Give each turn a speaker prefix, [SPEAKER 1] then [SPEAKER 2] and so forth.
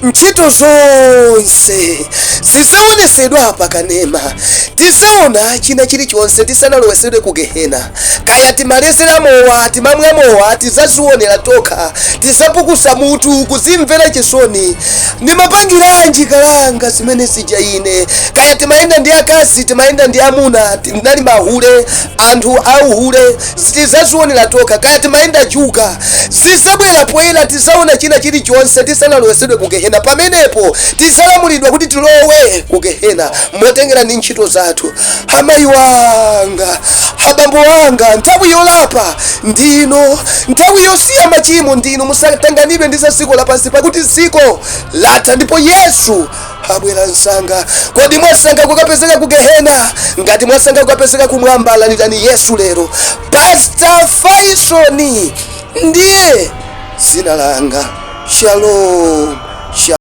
[SPEAKER 1] ntchito zonse zisaonesedwa pakanema. Tisaona china chilichonse tisanalowesedwe ku gehena. Kaya timalesera mowa, timamwa mowa, tizazionera tokha, tisapukusa mutu kuzimvera chisoni. Nimapangiranji kalanga zimene sijaine. Kaya timaenda ndi akazi, timaenda ndi amuna, tinali mahule, anthu auhule, tizazionera tokha. Kaya timaenda juga, zisabwera poyera tisaona china chilichonse tisanalowesedwe ku gehena. Pamenepo tisalamulidwa kuti tilowe ku gehena motengera ndi ntchito zathu. Amayi wanga, abambo wanga, nthawi yolapa ndino, nthawi yosiya machimo ndino. Musatanganidwe ndi za dziko lapansi, pakuti dziko latha ndipo Yesu abwera msanga. Kodi mwasankha kukapezeka ku gehena? Ngati mwasankha kukapezeka kumwamba, landirani Yesu lero. Pastor Fyson ndiye dzina langa. Shalom.